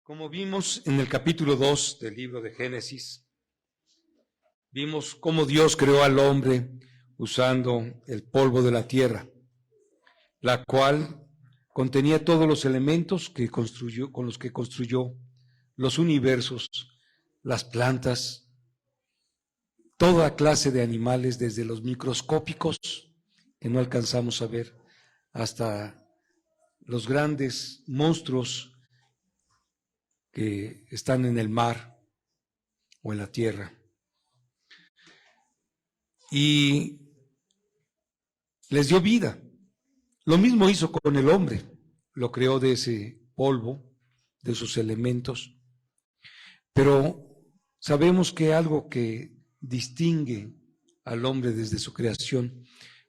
Como vimos en el capítulo 2 del libro de Génesis, vimos cómo Dios creó al hombre usando el polvo de la tierra, la cual contenía todos los elementos con los que construyó los universos, las plantas, toda clase de animales, desde los microscópicos, que no alcanzamos a ver, hasta los grandes monstruos que están en el mar o en la tierra. Y les dio vida. Lo mismo hizo con el hombre, lo creó de ese polvo, de sus elementos. Pero sabemos que algo que distingue al hombre desde su creación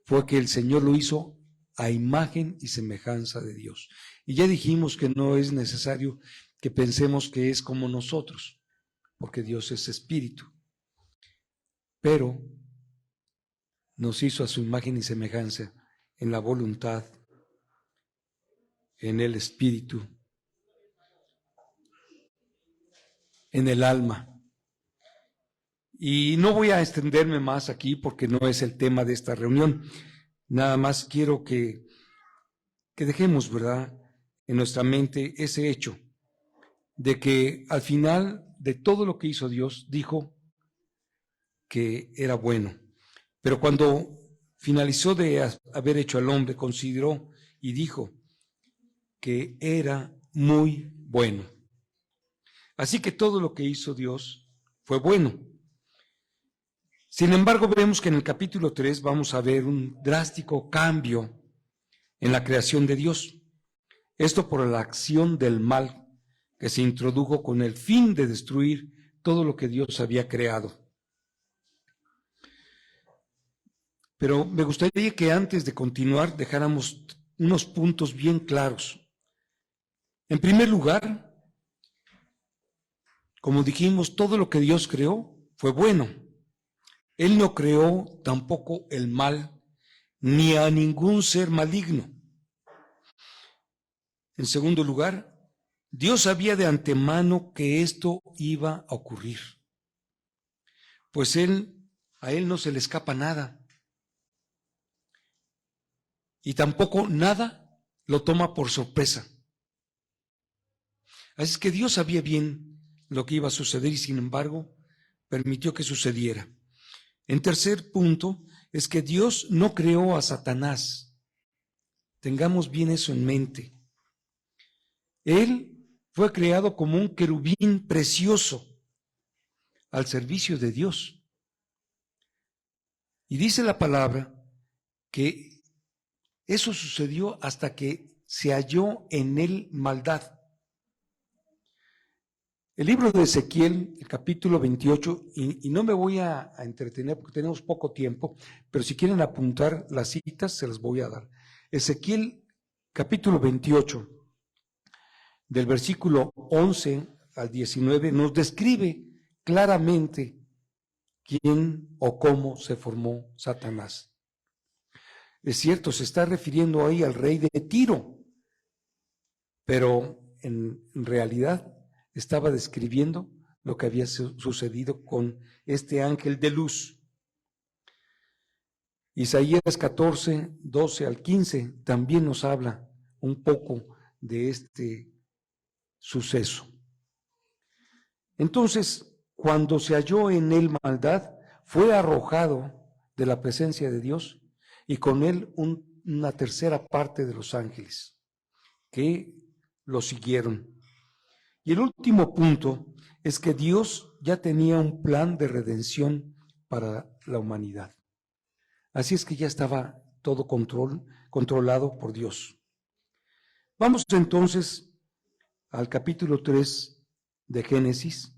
fue que el Señor lo hizo a imagen y semejanza de Dios. Y ya dijimos que no es necesario que pensemos que es como nosotros, porque Dios es espíritu, pero nos hizo a su imagen y semejanza en la voluntad, en el espíritu, en el alma. Y no voy a extenderme más aquí porque no es el tema de esta reunión. Nada más quiero que dejemos, ¿verdad?, en nuestra mente ese hecho de que al final de todo lo que hizo Dios, dijo que era bueno. Pero cuando finalizó de haber hecho al hombre, consideró y dijo que era muy bueno. Así que todo lo que hizo Dios fue bueno. Sin embargo, vemos que en el capítulo 3 vamos a ver un drástico cambio en la creación de Dios. Esto por la acción del mal que se introdujo con el fin de destruir todo lo que Dios había creado. Pero me gustaría que antes de continuar dejáramos unos puntos bien claros. En primer lugar, como dijimos, todo lo que Dios creó fue bueno. Él no creó tampoco el mal, ni a ningún ser maligno. En segundo lugar, Dios sabía de antemano que esto iba a ocurrir, pues a Él no se le escapa nada. Y tampoco nada lo toma por sorpresa. Así es que Dios sabía bien lo que iba a suceder y sin embargo permitió que sucediera. En tercer punto es que Dios no creó a Satanás. Tengamos bien eso en mente. Él fue creado como un querubín precioso al servicio de Dios. Y dice la palabra que eso sucedió hasta que se halló en él maldad. El libro de Ezequiel, el capítulo 28, y no me voy a entretener porque tenemos poco tiempo, pero si quieren apuntar las citas, se las voy a dar. Ezequiel, capítulo 28, del versículo 11 al 19, nos describe claramente quién o cómo se formó Satanás. Es cierto, se está refiriendo ahí al rey de Tiro, pero en realidad estaba describiendo lo que había sucedido con este ángel de luz. Isaías 14, 12 al 15 también nos habla un poco de este suceso. Entonces, cuando se halló en él maldad, fue arrojado de la presencia de Dios y con él una tercera parte de los ángeles que lo siguieron. Y el último punto es que Dios ya tenía un plan de redención para la humanidad. Así es que ya estaba todo controlado por Dios. Vamos entonces al capítulo 3 de Génesis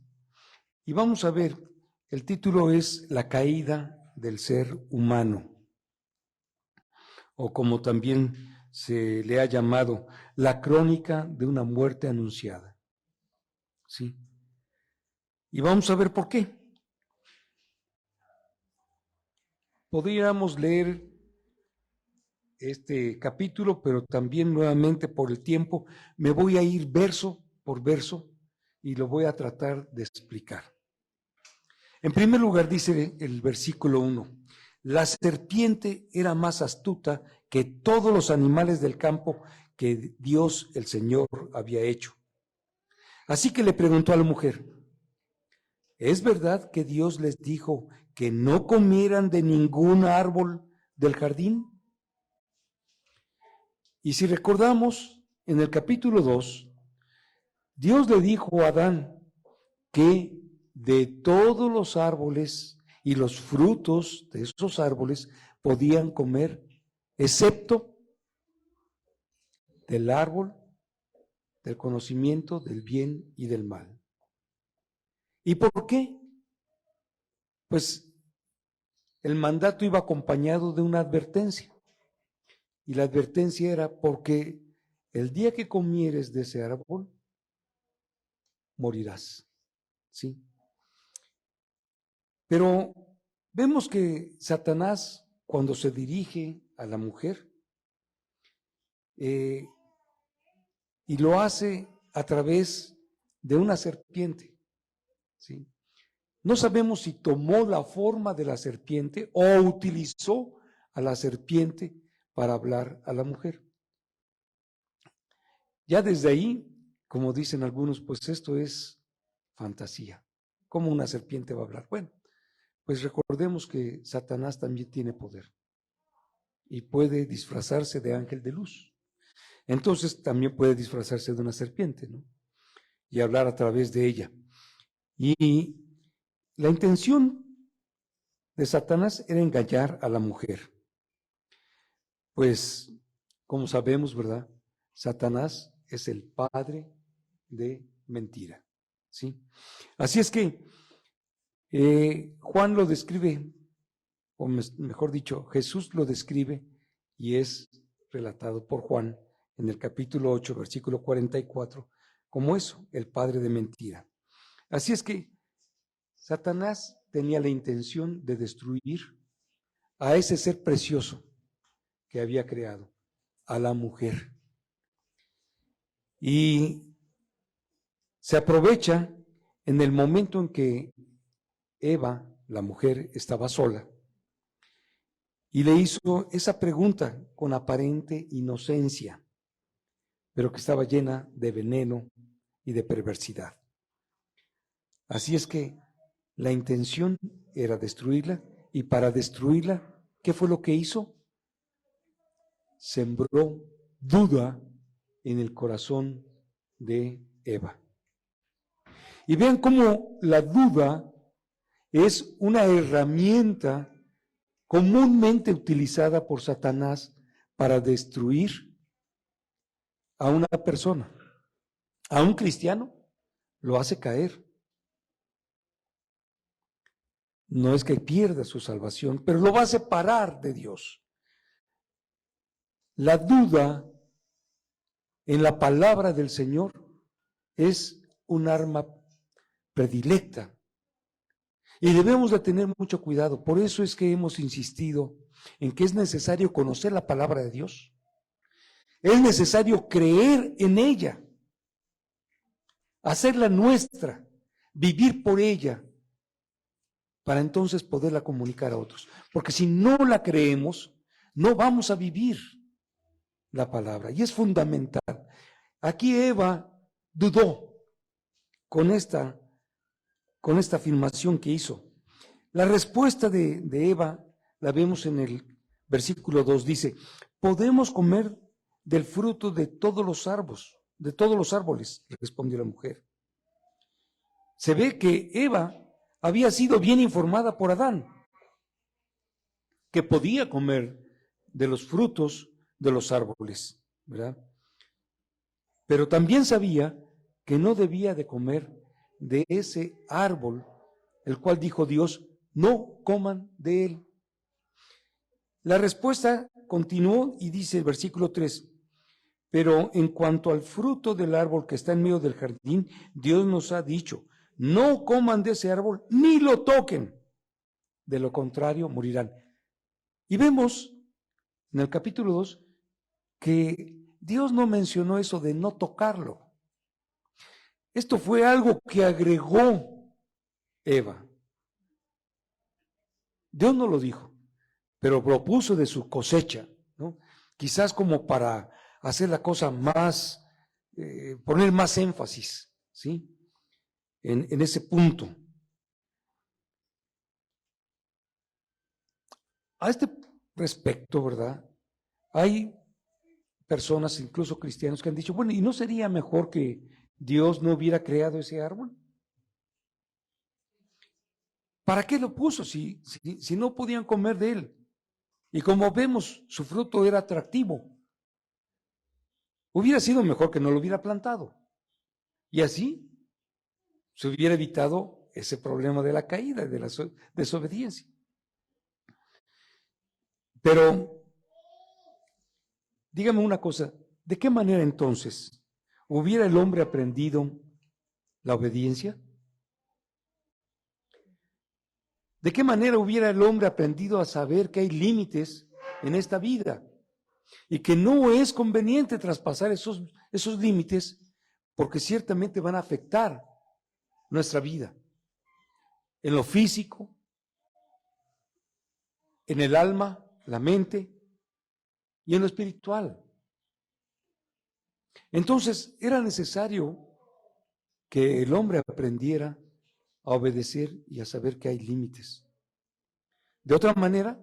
y vamos a ver, el título es La caída del ser humano, o como también se le ha llamado, la crónica de una muerte anunciada. ¿Sí? Y vamos a ver por qué. Podríamos leer este capítulo, pero también nuevamente por el tiempo me voy a ir verso por verso y lo voy a tratar de explicar. En primer lugar, dice el versículo 1, la serpiente era más astuta que todos los animales del campo que Dios el Señor había hecho. Así que le preguntó a la mujer, ¿es verdad que Dios les dijo que no comieran de ningún árbol del jardín? Y si recordamos, en el capítulo 2, Dios le dijo a Adán que de todos los árboles y los frutos de esos árboles podían comer, excepto del árbol del conocimiento del bien y del mal. ¿Y por qué? Pues el mandato iba acompañado de una advertencia. Y la advertencia era porque el día que comieres de ese árbol, morirás. ¿Sí? Pero vemos que Satanás, cuando se dirige a la mujer, y lo hace a través de una serpiente, ¿sí? No sabemos si tomó la forma de la serpiente o utilizó a la serpiente para hablar a la mujer. Ya desde ahí, como dicen algunos, pues esto es fantasía. ¿Cómo una serpiente va a hablar? Bueno, pues recordemos que Satanás también tiene poder y puede disfrazarse de ángel de luz. Entonces también puede disfrazarse de una serpiente, ¿no? Y hablar a través de ella. Y la intención de Satanás era engañar a la mujer. Pues, como sabemos, ¿verdad? Satanás es el padre de mentira, ¿sí? Así es que Juan lo describe, o mejor dicho, Jesús lo describe y es relatado por Juan en el capítulo 8, versículo 44, como eso, el padre de mentira. Así es que Satanás tenía la intención de destruir a ese ser precioso que había creado, a la mujer. Y se aprovecha en el momento en que Eva, la mujer, estaba sola y le hizo esa pregunta con aparente inocencia, pero que estaba llena de veneno y de perversidad. Así es que la intención era destruirla, y para destruirla, ¿qué fue lo que hizo? Sembró duda en el corazón de Eva. Y vean cómo la duda es una herramienta comúnmente utilizada por Satanás para destruir a una persona. A un cristiano lo hace caer. No es que pierda su salvación, pero lo va a separar de Dios. La duda en la palabra del Señor es un arma predilecta y debemos de tener mucho cuidado. Por eso es que hemos insistido en que es necesario conocer la palabra de Dios. Es necesario creer en ella, hacerla nuestra, vivir por ella, para entonces poderla comunicar a otros. Porque si no la creemos, no vamos a vivir la palabra. Y es fundamental. Aquí Eva dudó con esta afirmación que hizo. La respuesta de Eva la vemos en el versículo 2. Dice, podemos comer del fruto de todos los árboles, respondió la mujer. Se ve que Eva había sido bien informada por Adán, que podía comer de los frutos de los árboles, ¿verdad? Pero también sabía que no debía de comer de ese árbol, el cual dijo Dios, no coman de él. La respuesta continuó y dice el versículo 3, pero en cuanto al fruto del árbol que está en medio del jardín, Dios nos ha dicho, no coman de ese árbol ni lo toquen, de lo contrario morirán. Y vemos en el capítulo 2 que Dios no mencionó eso de no tocarlo. Esto fue algo que agregó Eva. Dios no lo dijo, pero propuso de su cosecha, ¿no? Quizás como para hacer la cosa más, poner más énfasis, ¿sí? En ese punto. A este respecto, ¿verdad? Hay personas, incluso cristianos, que han dicho, bueno, ¿y no sería mejor que Dios no hubiera creado ese árbol? ¿Para qué lo puso si no podían comer de él? Y como vemos, su fruto era atractivo. Hubiera sido mejor que no lo hubiera plantado. Y así se hubiera evitado ese problema de la caída, de la desobediencia. Pero, dígame una cosa, ¿de qué manera entonces hubiera el hombre aprendido la obediencia? ¿De qué manera hubiera el hombre aprendido a saber que hay límites en esta vida y que no es conveniente traspasar esos límites porque ciertamente van a afectar nuestra vida en lo físico, en el alma, la mente y en lo espiritual? Entonces era necesario que el hombre aprendiera a obedecer y a saber que hay límites. De otra manera,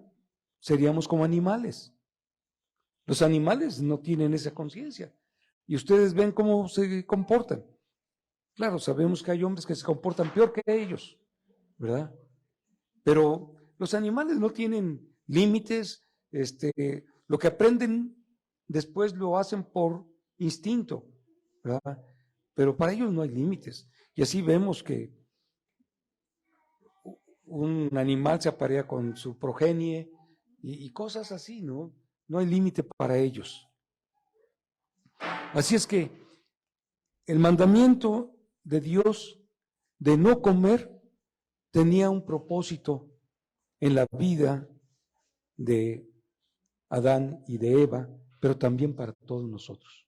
seríamos como animales. Los animales no tienen esa conciencia. Y ustedes ven cómo se comportan. Claro, sabemos que hay hombres que se comportan peor que ellos, ¿verdad? Pero los animales no tienen límites. Lo que aprenden después lo hacen por instinto, ¿verdad? Pero para ellos no hay límites. Y así vemos que un animal se aparea con su progenie y cosas así, ¿no? No hay límite para ellos. Así es que el mandamiento de Dios de no comer tenía un propósito en la vida de Adán y de Eva, pero también para todos nosotros.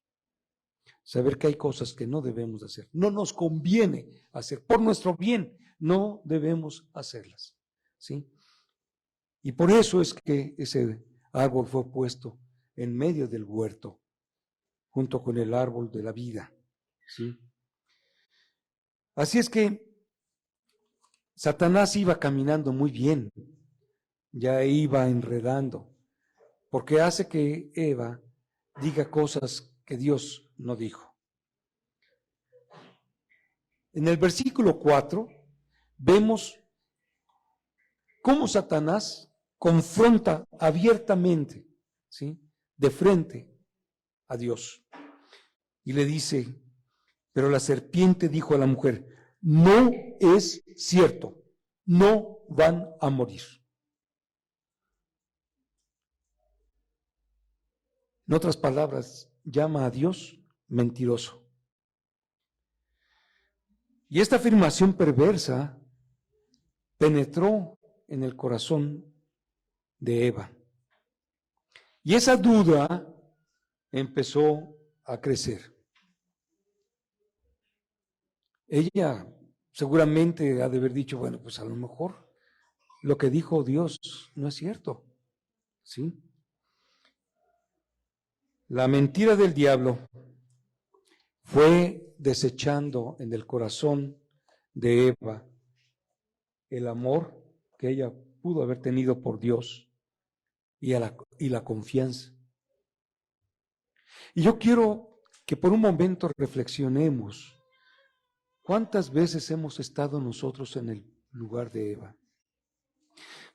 Saber que hay cosas que no debemos hacer, no nos conviene hacer, por nuestro bien, no debemos hacerlas, ¿sí? Y por eso es que ese árbol fue puesto en medio del huerto, junto con el árbol de la vida, ¿sí? Así es que Satanás iba caminando muy bien, ya iba enredando, porque hace que Eva diga cosas que Dios no dijo. En el versículo 4 vemos cómo Satanás confronta abiertamente, ¿sí?, de frente a Dios. Y le dice, pero la serpiente dijo a la mujer, no es cierto, no van a morir. En otras palabras, llama a Dios mentiroso. Y esta afirmación perversa penetró en el corazón de Eva. Y esa duda empezó a crecer. Ella seguramente ha de haber dicho, bueno, pues a lo mejor lo que dijo Dios no es cierto, ¿sí? La mentira del diablo fue desechando en el corazón de Eva el amor que ella pudo haber tenido por Dios y la confianza. Y yo quiero que por un momento reflexionemos cuántas veces hemos estado nosotros en el lugar de Eva.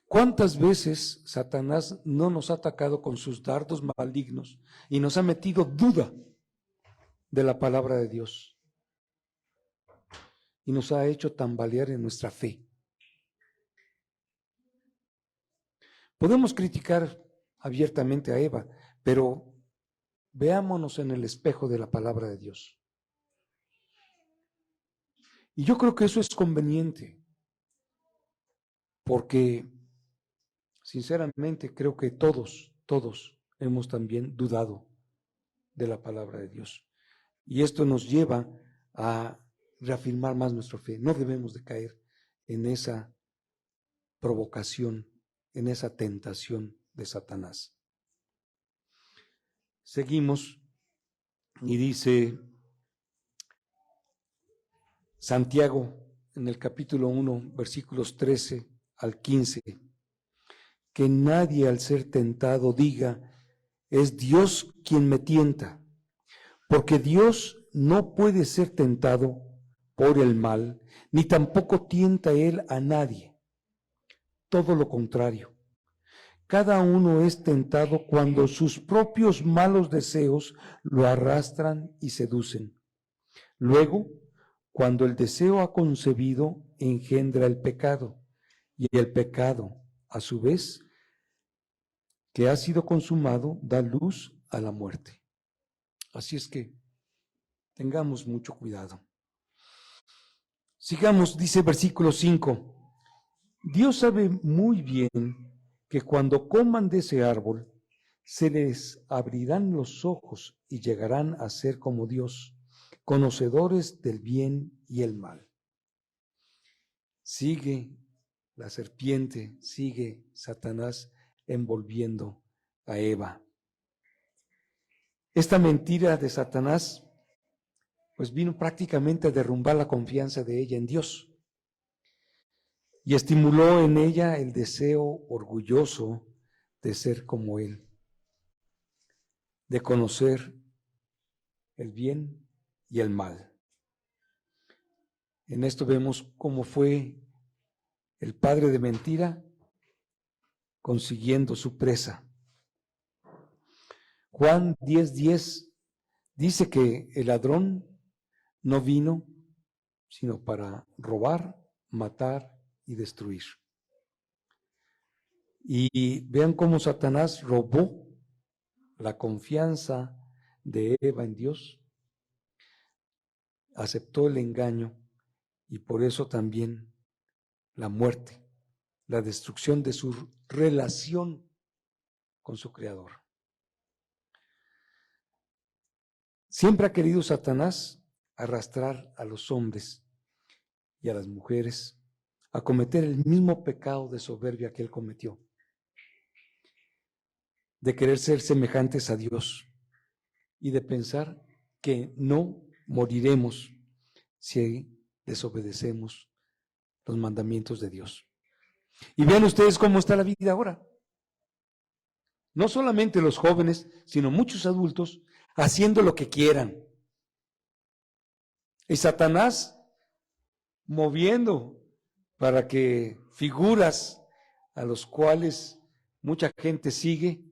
¿Cuántas veces Satanás no nos ha atacado con sus dardos malignos y nos ha metido duda de la palabra de Dios? Y nos ha hecho tambalear en nuestra fe. Podemos criticar abiertamente a Eva, pero veámonos en el espejo de la palabra de Dios. Y yo creo que eso es conveniente, porque sinceramente creo que todos hemos también dudado de la palabra de Dios. Y esto nos lleva a reafirmar más nuestra fe. No debemos de caer en esa provocación, en esa tentación de Satanás. Seguimos y dice Santiago en el capítulo 1, versículos 13 al 15, que nadie al ser tentado diga, es Dios quien me tienta, porque Dios no puede ser tentado por el mal, ni tampoco tienta Él a nadie. Todo lo contrario. Cada uno es tentado cuando sus propios malos deseos lo arrastran y seducen. Luego, cuando el deseo ha concebido, engendra el pecado, y el pecado, a su vez, que ha sido consumado, da luz a la muerte. Así es que tengamos mucho cuidado. Sigamos, dice versículo 5. Dios sabe muy bien que cuando coman de ese árbol, se les abrirán los ojos y llegarán a ser como Dios, conocedores del bien y el mal. Sigue la serpiente, sigue Satanás envolviendo a Eva. Esta mentira de Satanás, pues vino prácticamente a derrumbar la confianza de ella en Dios y estimuló en ella el deseo orgulloso de ser como Él, de conocer el bien y el mal. En esto vemos cómo fue el padre de mentira consiguiendo su presa. Juan 10:10 dice que el ladrón no vino sino para robar, matar y destruir. Y vean cómo Satanás robó la confianza de Eva en Dios, aceptó el engaño y por eso también la muerte, la destrucción de su relación con su Creador. Siempre ha querido Satanás arrastrar a los hombres y a las mujeres a cometer el mismo pecado de soberbia que él cometió, de querer ser semejantes a Dios y de pensar que no moriremos si desobedecemos los mandamientos de Dios. Y vean ustedes cómo está la vida ahora. No solamente los jóvenes, sino muchos adultos haciendo lo que quieran. Y Satanás moviendo para que figuras a los cuales mucha gente sigue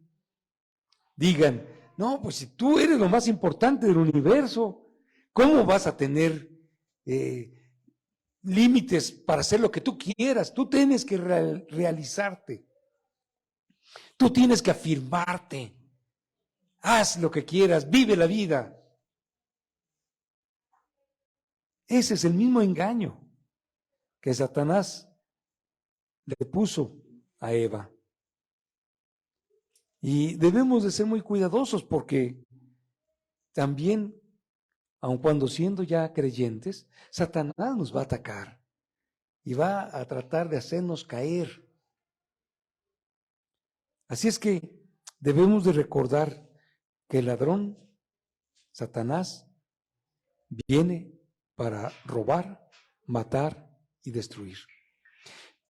digan, no, pues si tú eres lo más importante del universo, ¿cómo vas a tener límites para hacer lo que tú quieras? Tú tienes que realizarte. Tú tienes que afirmarte. Haz lo que quieras, vive la vida. Ese es el mismo engaño que Satanás le puso a Eva. Y debemos de ser muy cuidadosos porque también, aun cuando siendo ya creyentes, Satanás nos va a atacar y va a tratar de hacernos caer. Así es que debemos de recordar que el ladrón, Satanás, viene para robar, matar y destruir.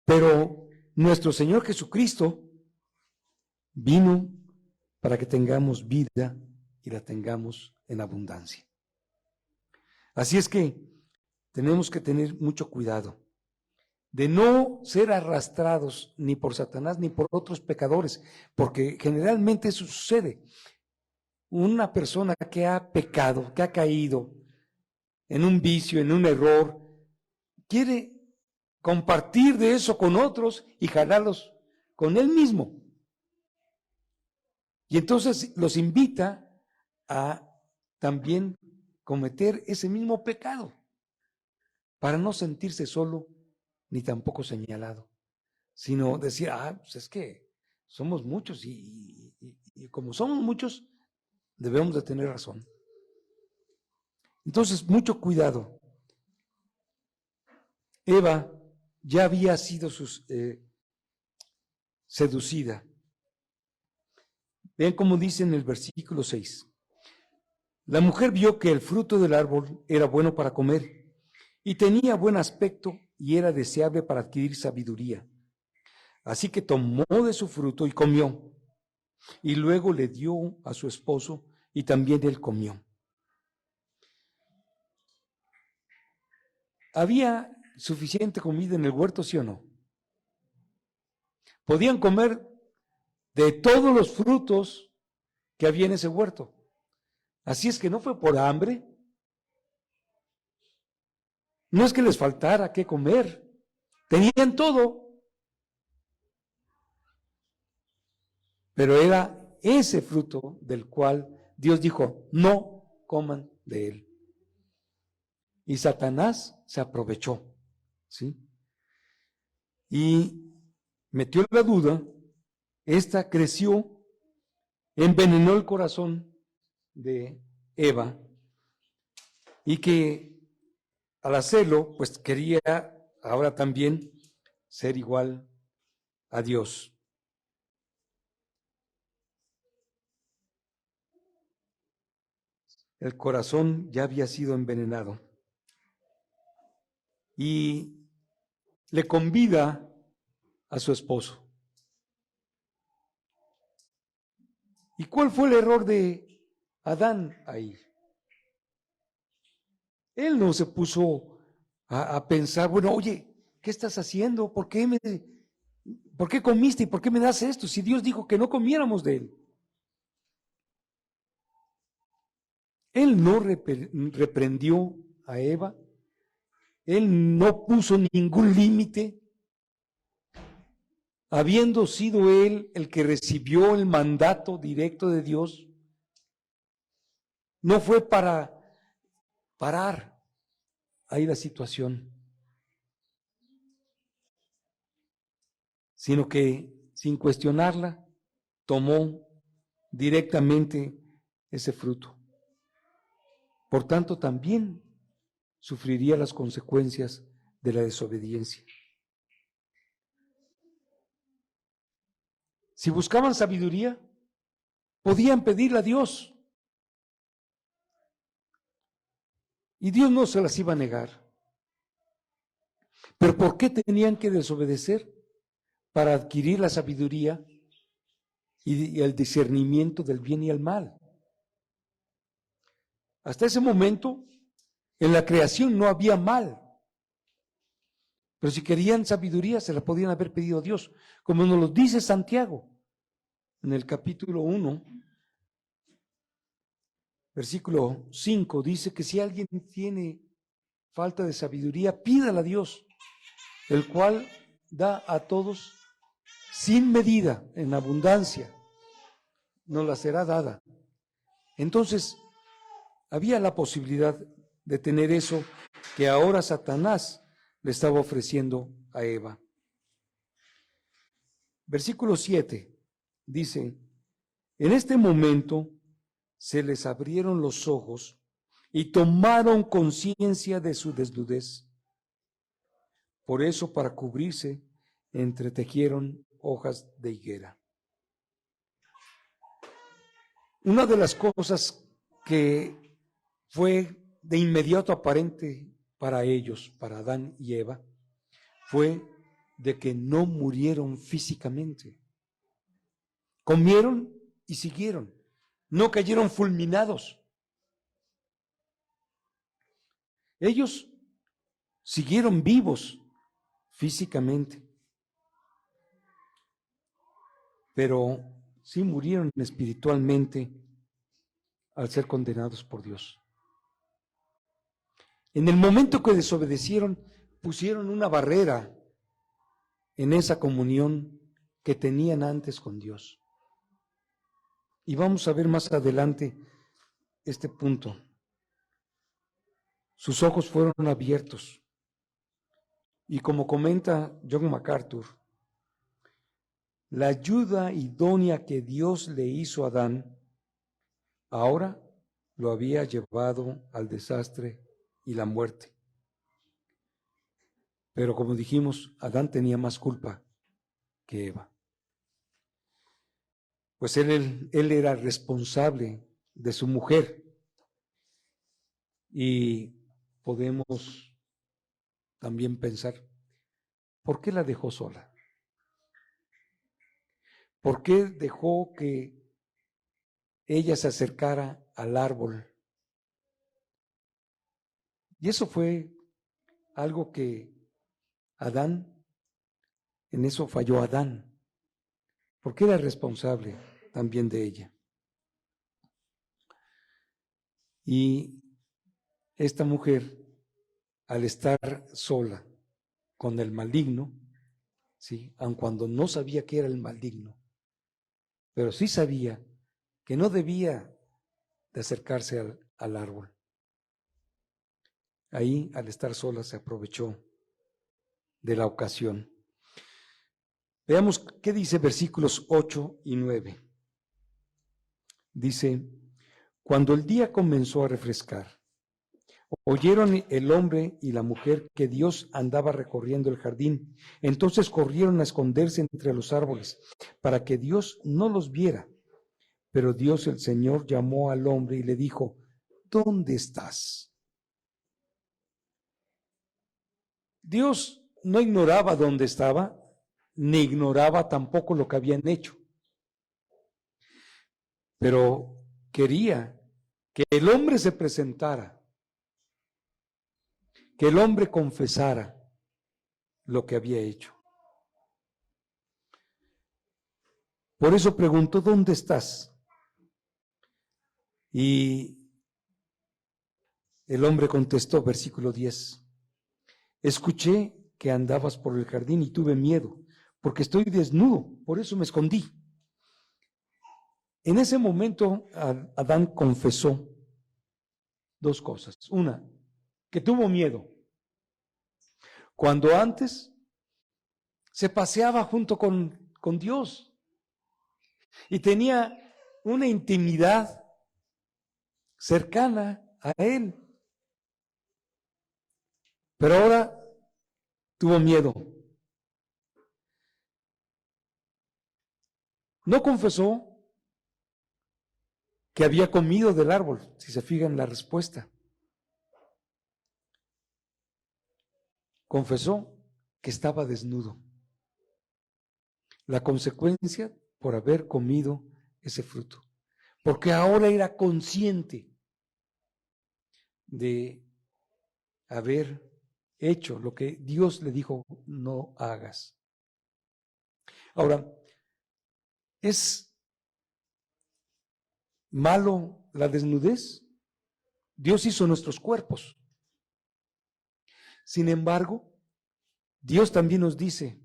Pero nuestro Señor Jesucristo vino para que tengamos vida y la tengamos en abundancia. Así es que tenemos que tener mucho cuidado de no ser arrastrados ni por Satanás ni por otros pecadores, porque generalmente eso sucede. Una persona que ha pecado, que ha caído en un vicio, en un error, quiere compartir de eso con otros y jalarlos con él mismo. Y entonces los invita a también cometer ese mismo pecado para no sentirse solo ni tampoco señalado, sino decir, pues es que somos muchos y como somos muchos, debemos de tener razón. Entonces, mucho cuidado Eva ya había sido seducida. Vean cómo dice en el versículo 6. La mujer vio que el fruto del árbol era bueno para comer y tenía buen aspecto y era deseable para adquirir sabiduría. Así que tomó de su fruto y comió, y luego le dio a su esposo y también él comió. ¿Había suficiente comida en el huerto, sí o no? Podían comer de todos los frutos que había en ese huerto. Así es que no fue por hambre. No es que les faltara qué comer. Tenían todo. Pero era ese fruto del cual Dios dijo, no coman de él. Y Satanás se aprovechó, ¿sí? Y metió la duda, esta creció, envenenó el corazón de Eva, y que al hacerlo, pues quería ahora también ser igual a Dios. El corazón ya había sido envenenado. Y le convida a su esposo. ¿Y cuál fue el error de Adán ahí? Él no se puso a pensar, bueno, oye, ¿qué estás haciendo? ¿Por qué comiste y por qué me das esto? Si Dios dijo que no comiéramos de él. Él no reprendió a Eva. Él no puso ningún límite. Habiendo sido él el que recibió el mandato directo de Dios, no fue para parar ahí la situación, sino que sin cuestionarla, tomó directamente ese fruto. Por tanto, también sufriría las consecuencias de la desobediencia. Si buscaban sabiduría, podían pedirle a Dios. Y Dios no se las iba a negar. Pero ¿por qué tenían que desobedecer? Para adquirir la sabiduría y el discernimiento del bien y el mal. Hasta ese momento, en la creación no había mal. Pero si querían sabiduría, se la podían haber pedido a Dios. Como nos lo dice Santiago, en el capítulo 1, versículo 5, dice que si alguien tiene falta de sabiduría, pídala a Dios, el cual da a todos sin medida, en abundancia, nos la será dada. Entonces, había la posibilidad de tener eso que ahora Satanás le estaba ofreciendo a Eva. Versículo 7 dice, en este momento se les abrieron los ojos y tomaron conciencia de su desnudez. Por eso, para cubrirse, entretejieron hojas de higuera. Una de las cosas que fue de inmediato aparente para ellos, para Adán y Eva, fue de que no murieron físicamente. Comieron y siguieron. No cayeron fulminados. Ellos siguieron vivos físicamente, pero sí murieron espiritualmente al ser condenados por Dios. En el momento que desobedecieron, pusieron una barrera en esa comunión que tenían antes con Dios. Y vamos a ver más adelante este punto. Sus ojos fueron abiertos. Y como comenta John MacArthur, la ayuda idónea que Dios le hizo a Adán, ahora lo había llevado al desastre y la muerte. Pero como dijimos, Adán tenía más culpa que Eva. Pues él era responsable de su mujer. Y podemos también pensar, ¿por qué la dejó sola? ¿Por qué dejó que ella se acercara al árbol? Y eso fue algo que en eso falló Adán, porque era responsable también de ella. Y esta mujer, al estar sola con el maligno, ¿sí? Aun cuando no sabía que era el maligno, pero sí sabía que no debía de acercarse al árbol. Ahí, al estar sola, se aprovechó de la ocasión. Veamos qué dice versículos 8 y 9. Dice, cuando el día comenzó a refrescar, oyeron el hombre y la mujer que Dios andaba recorriendo el jardín. Entonces corrieron a esconderse entre los árboles para que Dios no los viera. Pero Dios el Señor llamó al hombre y le dijo, ¿dónde estás? Dios no ignoraba dónde estaba, ni ignoraba tampoco lo que habían hecho. Pero quería que el hombre se presentara, que el hombre confesara lo que había hecho. Por eso preguntó, ¿dónde estás? Y el hombre contestó, versículo 10, escuché que andabas por el jardín y tuve miedo, porque estoy desnudo, por eso me escondí. En ese momento Adán confesó dos cosas. Una, que tuvo miedo. Cuando antes se paseaba junto con Dios y tenía una intimidad cercana a Él. Pero ahora tuvo miedo. No confesó que había comido del árbol, si se fijan en la respuesta. Confesó que estaba desnudo. La consecuencia por haber comido ese fruto. Porque ahora era consciente de haber hecho lo que Dios le dijo, no hagas. Ahora, ¿es malo la desnudez? Dios hizo nuestros cuerpos. Sin embargo, Dios también nos dice,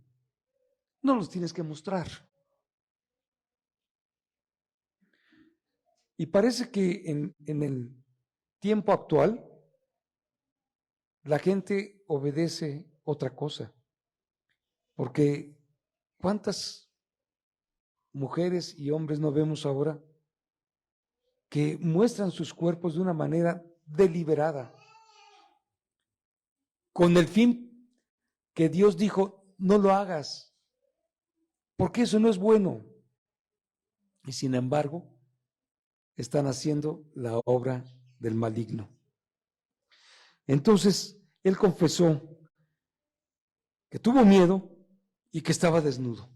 no los tienes que mostrar. Y parece que en el tiempo actual, la gente obedece otra cosa. Porque ¿cuántas mujeres y hombres no vemos ahora que muestran sus cuerpos de una manera deliberada? Con el fin que Dios dijo, no lo hagas, porque eso no es bueno. Y sin embargo, están haciendo la obra del maligno. Entonces, él confesó que tuvo miedo y que estaba desnudo.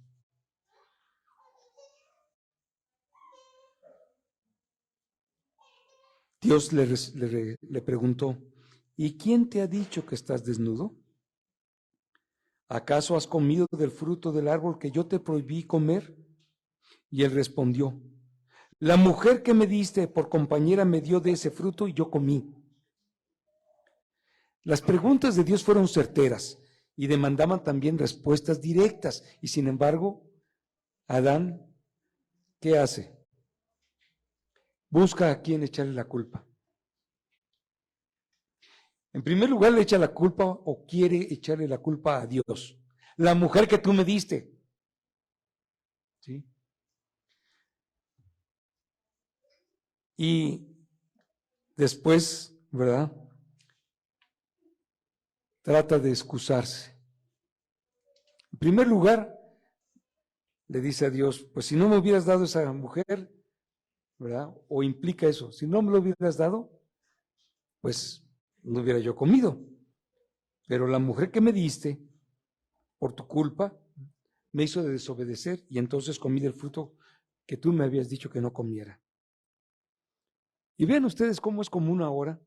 Dios le preguntó, ¿y quién te ha dicho que estás desnudo? ¿Acaso has comido del fruto del árbol que yo te prohibí comer? Y él respondió, la mujer que me diste por compañera me dio de ese fruto y yo comí. Las preguntas de Dios fueron certeras y demandaban también respuestas directas. Y sin embargo, Adán, ¿qué hace? Busca a quién echarle la culpa. En primer lugar, le echa la culpa o quiere echarle la culpa a Dios. La mujer que tú me diste. ¿Sí? Y después, ¿verdad? Trata de excusarse. En primer lugar, le dice a Dios, pues si no me hubieras dado esa mujer, ¿verdad? O implica eso, si no me lo hubieras dado, pues no hubiera yo comido. Pero la mujer que me diste, por tu culpa, me hizo desobedecer y entonces comí del fruto que tú me habías dicho que no comiera. Y vean ustedes cómo es común ahora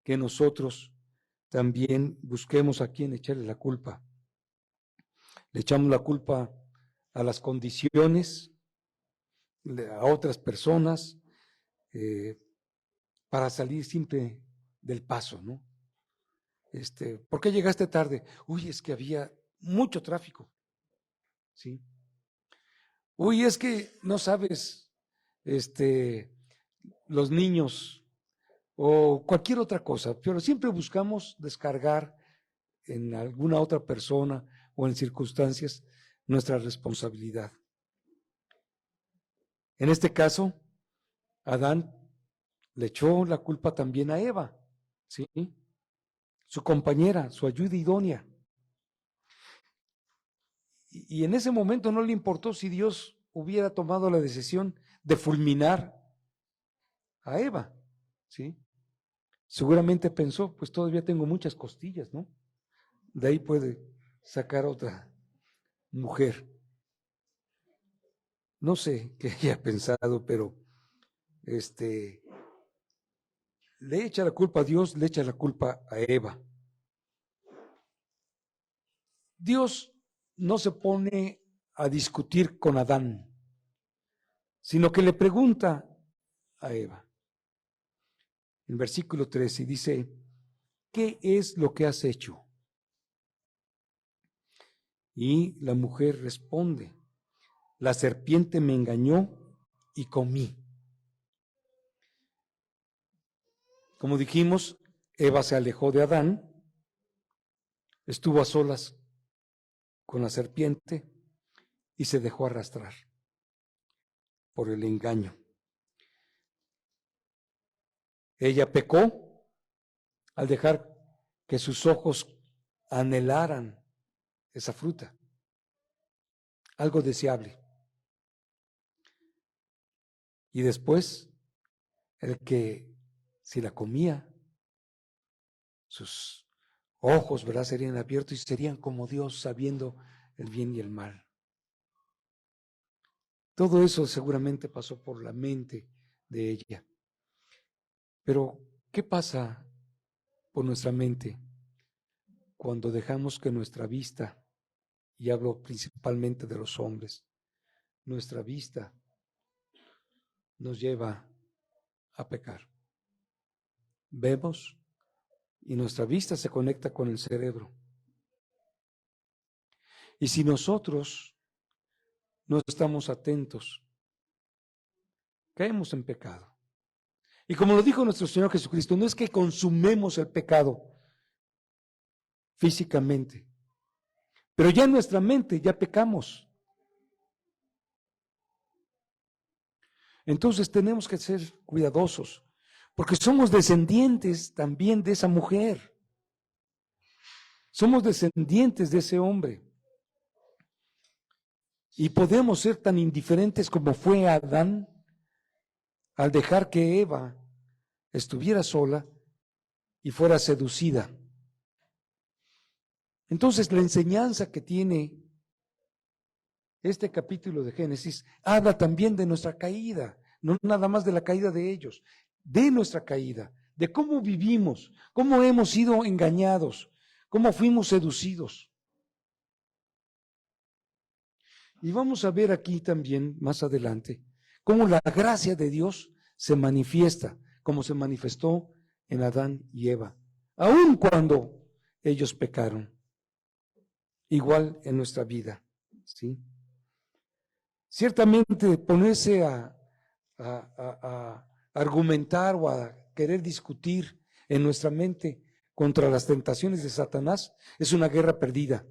que nosotros también busquemos a quién echarle la culpa. Le echamos la culpa a las condiciones, a otras personas, para salir siempre del paso, ¿no? ¿Por qué llegaste tarde? Uy, es que había mucho tráfico, ¿sí? Uy, es que no sabes, los niños o cualquier otra cosa, pero siempre buscamos descargar en alguna otra persona o en circunstancias nuestra responsabilidad. En este caso, Adán le echó la culpa también a Eva, ¿sí? Su compañera, su ayuda idónea. Y en ese momento no le importó si Dios hubiera tomado la decisión de fulminar a Eva, ¿sí? Seguramente pensó, pues todavía tengo muchas costillas, ¿no? De ahí puede sacar otra mujer. No sé qué haya pensado, pero le echa la culpa a Dios, le echa la culpa a Eva. Dios no se pone a discutir con Adán, sino que le pregunta a Eva. En versículo 13 dice, ¿qué es lo que has hecho? Y la mujer responde, la serpiente me engañó y comí. Como dijimos, Eva se alejó de Adán, estuvo a solas con la serpiente y se dejó arrastrar por el engaño. Ella pecó al dejar que sus ojos anhelaran esa fruta, algo deseable. Y después, el que si la comía, sus ojos, ¿verdad?, serían abiertos y serían como Dios, sabiendo el bien y el mal. Todo eso seguramente pasó por la mente de ella. Pero, ¿qué pasa por nuestra mente cuando dejamos que nuestra vista, y hablo principalmente de los hombres, nuestra vista nos lleva a pecar? Vemos y nuestra vista se conecta con el cerebro. Y si nosotros no estamos atentos, caemos en pecado. Y como lo dijo nuestro Señor Jesucristo, no es que consumemos el pecado físicamente, pero ya en nuestra mente ya pecamos. Entonces tenemos que ser cuidadosos, porque somos descendientes también de esa mujer. Somos descendientes de ese hombre. Y podemos ser tan indiferentes como fue Adán al dejar que Eva estuviera sola y fuera seducida. Entonces, la enseñanza que tiene este capítulo de Génesis habla también de nuestra caída, no nada más de la caída de ellos, de nuestra caída, de cómo vivimos, cómo hemos sido engañados, cómo fuimos seducidos. Y vamos a ver aquí también, más adelante, cómo la gracia de Dios se manifiesta, como se manifestó en Adán y Eva, aun cuando ellos pecaron. Igual en nuestra vida, ¿sí? Ciertamente ponerse a argumentar o a querer discutir en nuestra mente contra las tentaciones de Satanás es una guerra perdida.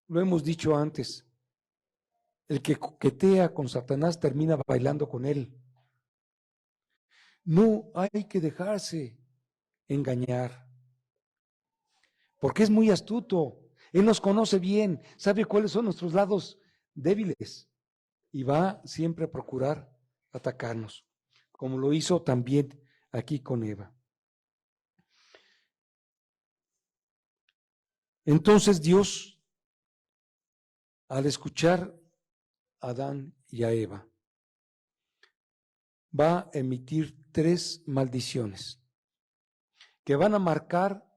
Lo hemos dicho antes, el que coquetea con Satanás termina bailando con él. No hay que dejarse engañar. porque es muy astuto. Él nos conoce bien, sabe cuáles son nuestros lados débiles y va siempre a procurar atacarnos, como lo hizo también aquí con Eva. Entonces Dios, al escuchar a Adán y a Eva, va a emitir 3 maldiciones que van a marcar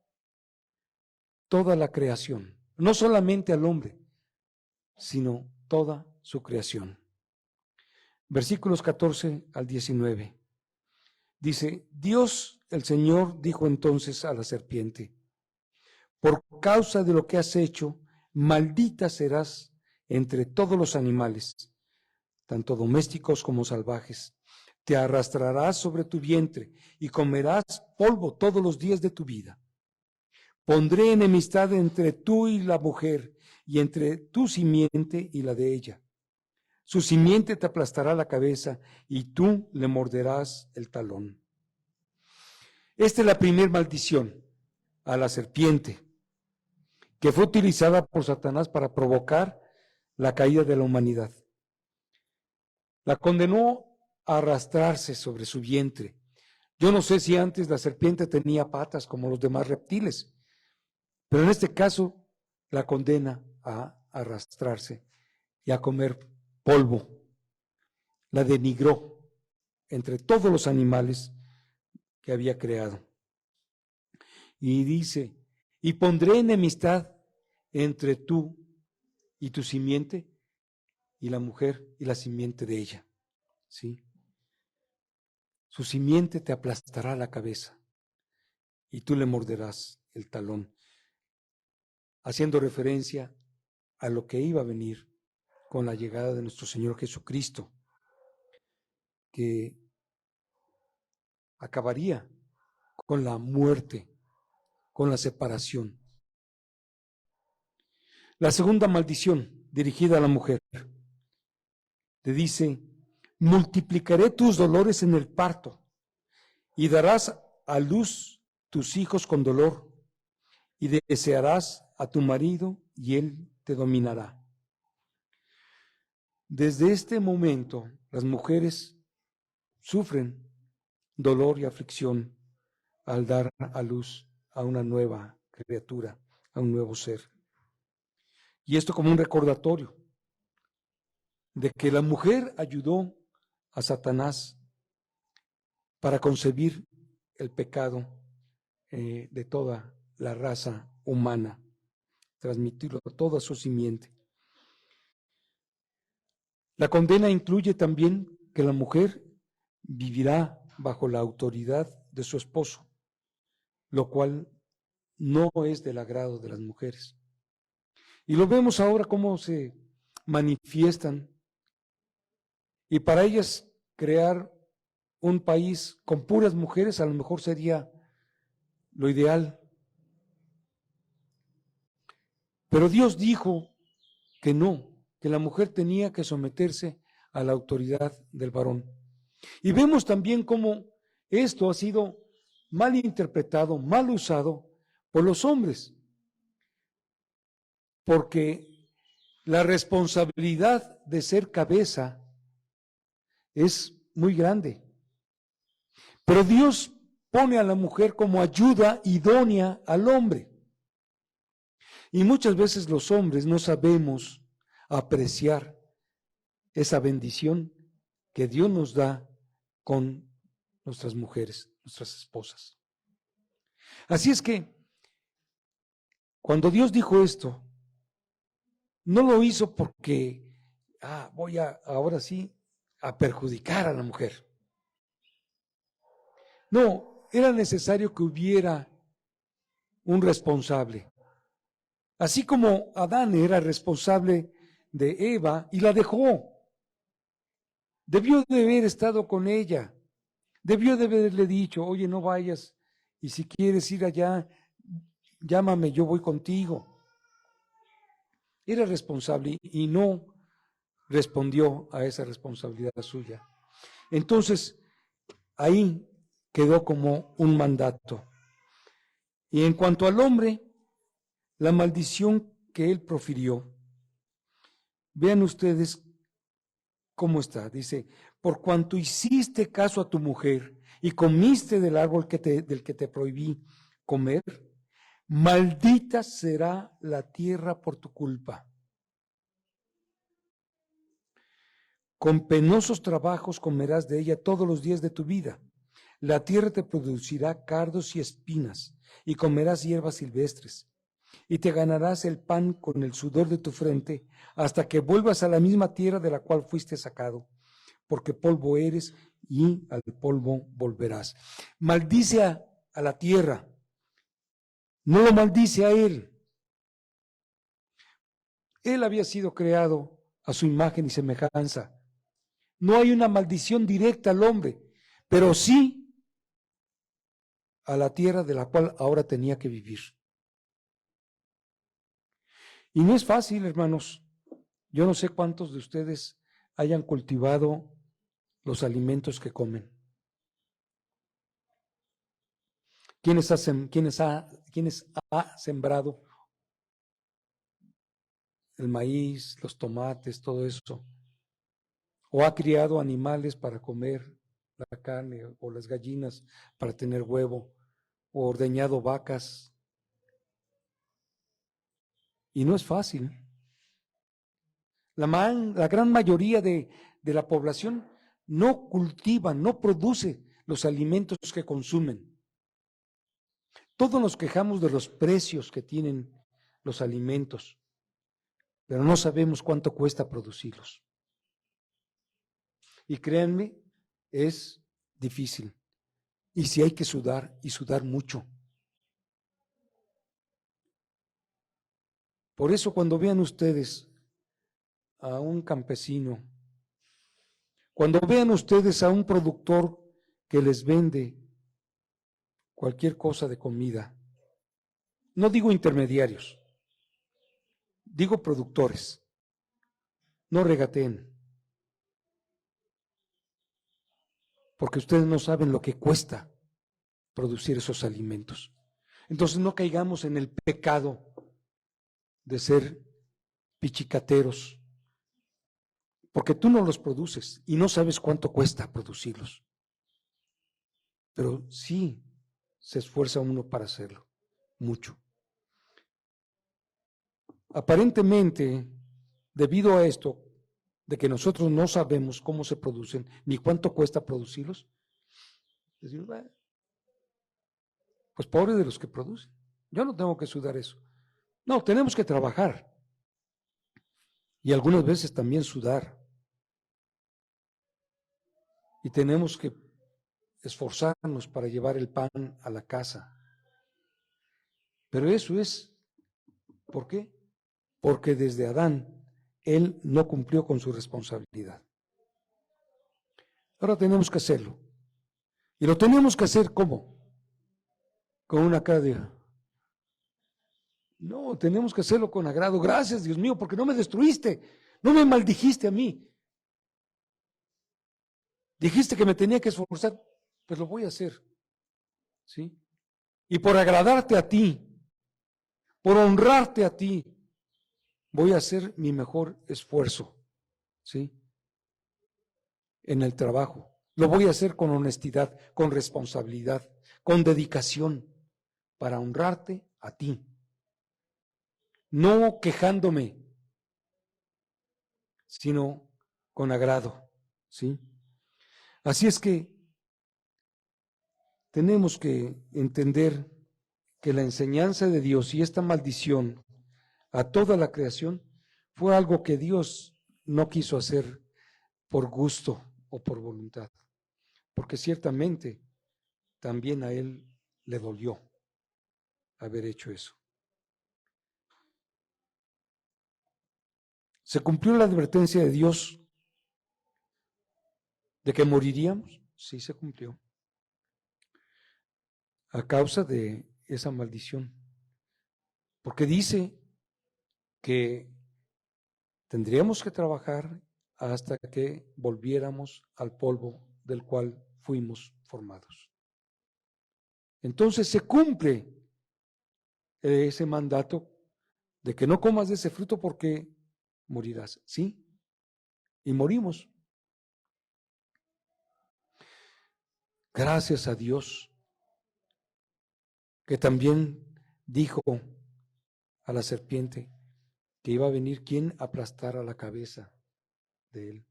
toda la creación, no solamente al hombre, sino toda su creación. Versículos 14 al 19. Dice, Dios el Señor dijo entonces a la serpiente, por causa de lo que has hecho, maldita serás entre todos los animales, tanto domésticos como salvajes. Te arrastrarás sobre tu vientre y comerás polvo todos los días de tu vida. Pondré enemistad entre tú y la mujer, y entre tu simiente y la de ella. Su simiente te aplastará la cabeza, y tú le morderás el talón. Esta es la primera maldición a la serpiente, que fue utilizada por Satanás para provocar la caída de la humanidad. La condenó a arrastrarse sobre su vientre. Yo no sé si antes la serpiente tenía patas como los demás reptiles, pero en este caso la condena a arrastrarse y a comer polvo. La denigró entre todos los animales que había creado. Y dice, y pondré enemistad entre tú y tu simiente y la mujer y la simiente de ella. ¿Sí? Su simiente te aplastará la cabeza y tú le morderás el talón, haciendo referencia a lo que iba a venir con la llegada de nuestro Señor Jesucristo, que acabaría con la muerte, con la separación. La segunda maldición dirigida a la mujer, te dice, multiplicaré tus dolores en el parto y darás a luz tus hijos con dolor y desearás a tu marido y él te dominará. Desde este momento, las mujeres sufren dolor y aflicción al dar a luz a una nueva criatura, a un nuevo ser. Y esto como un recordatorio de que la mujer ayudó a Satanás para concebir el pecado de toda la raza humana, transmitirlo a toda su simiente. La condena incluye también que la mujer vivirá bajo la autoridad de su esposo, lo cual no es del agrado de las mujeres. Y lo vemos ahora cómo se manifiestan, y para ellas crear un país con puras mujeres a lo mejor sería lo ideal. Pero Dios dijo que no, que la mujer tenía que someterse a la autoridad del varón. Y vemos también cómo esto ha sido mal interpretado, mal usado por los hombres, porque la responsabilidad de ser cabeza es muy grande. Pero Dios pone a la mujer como ayuda idónea al hombre. Y muchas veces los hombres no sabemos apreciar esa bendición que Dios nos da con nuestras mujeres, nuestras esposas. Así es que, cuando Dios dijo esto, no lo hizo porque, voy ahora sí a perjudicar a la mujer. No, era necesario que hubiera un responsable. Así como Adán era responsable de Eva y la dejó. Debió de haber estado con ella. Debió de haberle dicho, oye, no vayas, y si quieres ir allá, llámame, yo voy contigo. Era responsable y no respondió a esa responsabilidad suya. Entonces, ahí quedó como un mandato. Y en cuanto al hombre, la maldición que él profirió. Vean ustedes cómo está. Dice, por cuanto hiciste caso a tu mujer y comiste del árbol del que te prohibí comer, maldita será la tierra por tu culpa. Con penosos trabajos comerás de ella todos los días de tu vida. La tierra te producirá cardos y espinas, y comerás hierbas silvestres. Y te ganarás el pan con el sudor de tu frente, hasta que vuelvas a la misma tierra de la cual fuiste sacado, porque polvo eres y al polvo volverás. Maldice a la tierra, no lo maldice a él. Él había sido creado a su imagen y semejanza. No hay una maldición directa al hombre, pero sí a la tierra de la cual ahora tenía que vivir. Y no es fácil, hermanos. Yo no sé cuántos de ustedes hayan cultivado los alimentos que comen. ¿Quiénes ha sembrado el maíz, los tomates, todo eso? ¿O ha criado animales para comer la carne, o las gallinas para tener huevo, o ordeñado vacas? Y no es fácil. La gran mayoría de la población no cultiva, no produce los alimentos que consumen. Todos nos quejamos de los precios que tienen los alimentos, pero no sabemos cuánto cuesta producirlos. Y créanme, es difícil. Y sí hay que sudar, y sudar mucho. Por eso cuando vean ustedes a un campesino, cuando vean ustedes a un productor que les vende cualquier cosa de comida, no digo intermediarios, digo productores, no regateen, porque ustedes no saben lo que cuesta producir esos alimentos. Entonces no caigamos en el pecado de ser pichicateros, porque tú no los produces y no sabes cuánto cuesta producirlos. Pero sí se esfuerza uno para hacerlo, mucho. Aparentemente, debido a esto, de que nosotros no sabemos cómo se producen, ni cuánto cuesta producirlos, decimos, bueno, pues pobre de los que producen. Yo no tengo que sudar eso. No, tenemos que trabajar. Y algunas veces también sudar. Y tenemos que esforzarnos para llevar el pan a la casa. Pero eso es, ¿por qué? Porque desde Adán, él no cumplió con su responsabilidad. Ahora tenemos que hacerlo. Y lo tenemos que hacer ¿cómo? Con una cara de... No, tenemos que hacerlo con agrado. Gracias, Dios mío, porque no me destruiste, no me maldijiste a mí. Dijiste que me tenía que esforzar, pues lo voy a hacer. ¿Sí? Y por agradarte a ti, por honrarte a ti, voy a hacer mi mejor esfuerzo. ¿Sí? En el trabajo. Lo voy a hacer con honestidad, con responsabilidad, con dedicación, para honrarte a ti. No quejándome, sino con agrado, ¿sí? Así es que tenemos que entender que la enseñanza de Dios y esta maldición a toda la creación fue algo que Dios no quiso hacer por gusto o por voluntad, porque ciertamente también a Él le dolió haber hecho eso. ¿Se cumplió la advertencia de Dios de que moriríamos? Sí, se cumplió. A causa de esa maldición. Porque dice que tendríamos que trabajar hasta que volviéramos al polvo del cual fuimos formados. Entonces se cumple ese mandato de que no comas de ese fruto porque morirás. Sí, y morimos. Gracias a Dios, que también dijo a la serpiente que iba a venir quien aplastara la cabeza de él.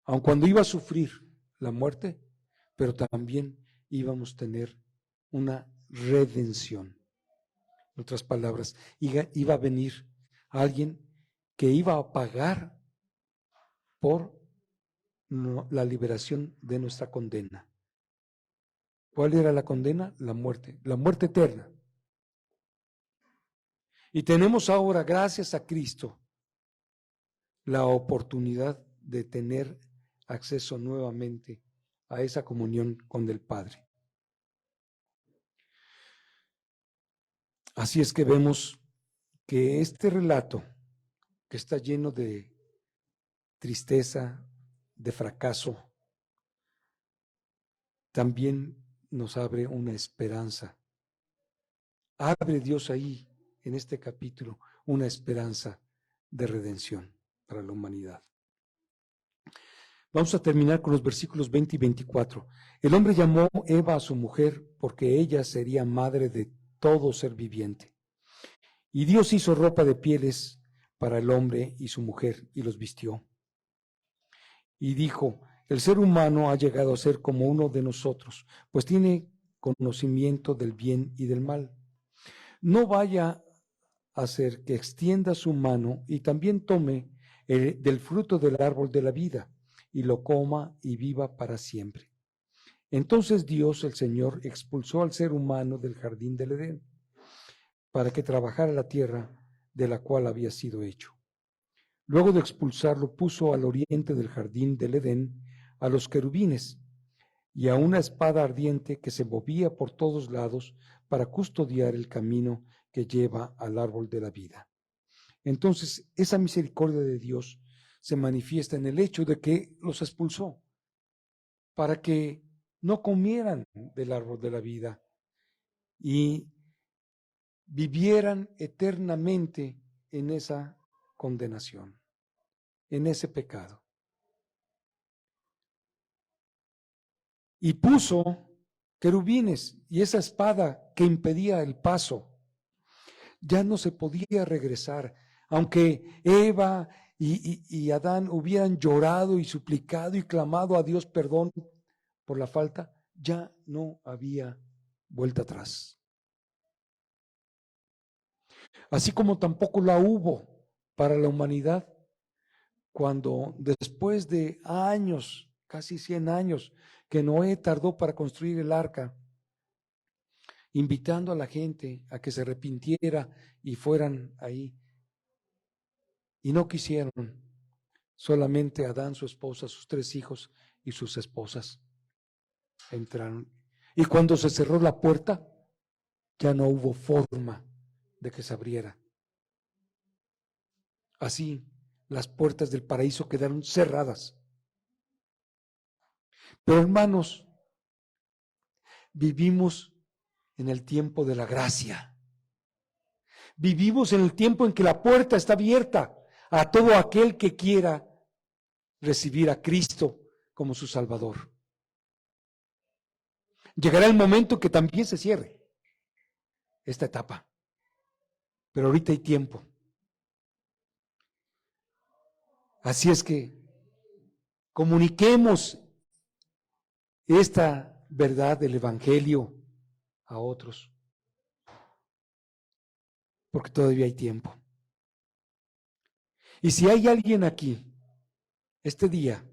Aun cuando iba a sufrir la muerte, pero también íbamos a tener una redención. En otras palabras, iba a venir alguien que iba a pagar por la liberación de nuestra condena. ¿Cuál era la condena? La muerte eterna. Y tenemos ahora, gracias a Cristo, la oportunidad de tener acceso nuevamente a esa comunión con el Padre. Así es que vemos que este relato, que está lleno de tristeza, de fracaso, también nos abre una esperanza. Abre Dios ahí, en este capítulo, una esperanza de redención para la humanidad. Vamos a terminar con los versículos 20 y 24. El hombre llamó Eva a su mujer porque ella sería madre de todo ser viviente. Y Dios hizo ropa de pieles para el hombre y su mujer y los vistió. Y dijo, el ser humano ha llegado a ser como uno de nosotros, pues tiene conocimiento del bien y del mal. No vaya a hacer que extienda su mano y también tome del fruto del árbol de la vida y lo coma y viva para siempre. Entonces Dios, el Señor, expulsó al ser humano del jardín del Edén para que trabajara la tierra de la cual había sido hecho. Luego de expulsarlo, puso al oriente del jardín del Edén a los querubines y a una espada ardiente que se movía por todos lados para custodiar el camino que lleva al árbol de la vida. Entonces, esa misericordia de Dios se manifiesta en el hecho de que los expulsó para que no comieran del árbol de la vida y vivieran eternamente en esa condenación, en ese pecado. Y puso querubines y esa espada que impedía el paso. Ya no se podía regresar, aunque Eva y Adán hubieran llorado y suplicado y clamado a Dios perdón por la falta, ya no había vuelta atrás. Así como tampoco la hubo para la humanidad cuando después de años, casi 100 años, que Noé tardó para construir el arca, invitando a la gente a que se arrepintiera y fueran ahí. Y no quisieron, solamente Adán, su esposa, sus 3 hijos y sus esposas entraron. Y cuando se cerró la puerta, ya no hubo forma de que se abriera. Así, las puertas del paraíso quedaron cerradas. Pero hermanos, vivimos en el tiempo de la gracia. Vivimos en el tiempo en que la puerta está abierta a todo aquel que quiera recibir a Cristo como su Salvador. Llegará el momento que también se cierre esta etapa, pero ahorita hay tiempo. Así es que comuniquemos esta verdad del Evangelio a otros, porque todavía hay tiempo. Y si hay alguien aquí, este día,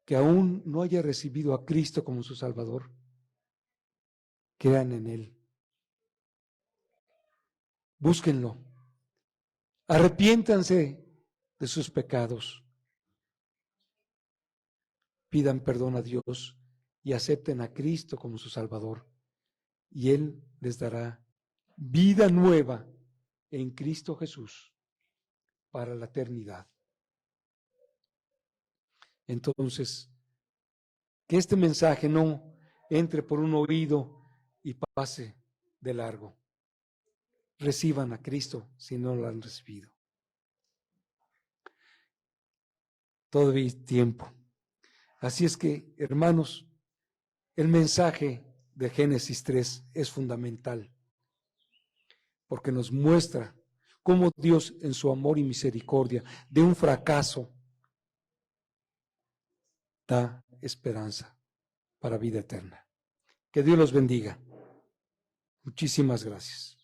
que aún no haya recibido a Cristo como su Salvador, crean en Él. Búsquenlo. Arrepiéntanse de sus pecados. Pidan perdón a Dios y acepten a Cristo como su Salvador. Y Él les dará vida nueva en Cristo Jesús para la eternidad. Entonces, que este mensaje no entre por un oído y pase de largo. reciban a Cristo si no lo han recibido. Todavía hay tiempo. Así es que, hermanos, el mensaje de Génesis 3 es fundamental, porque nos muestra cómo Dios, en su amor y misericordia, de un fracaso, da esperanza para vida eterna. Que Dios los bendiga. Muchísimas gracias.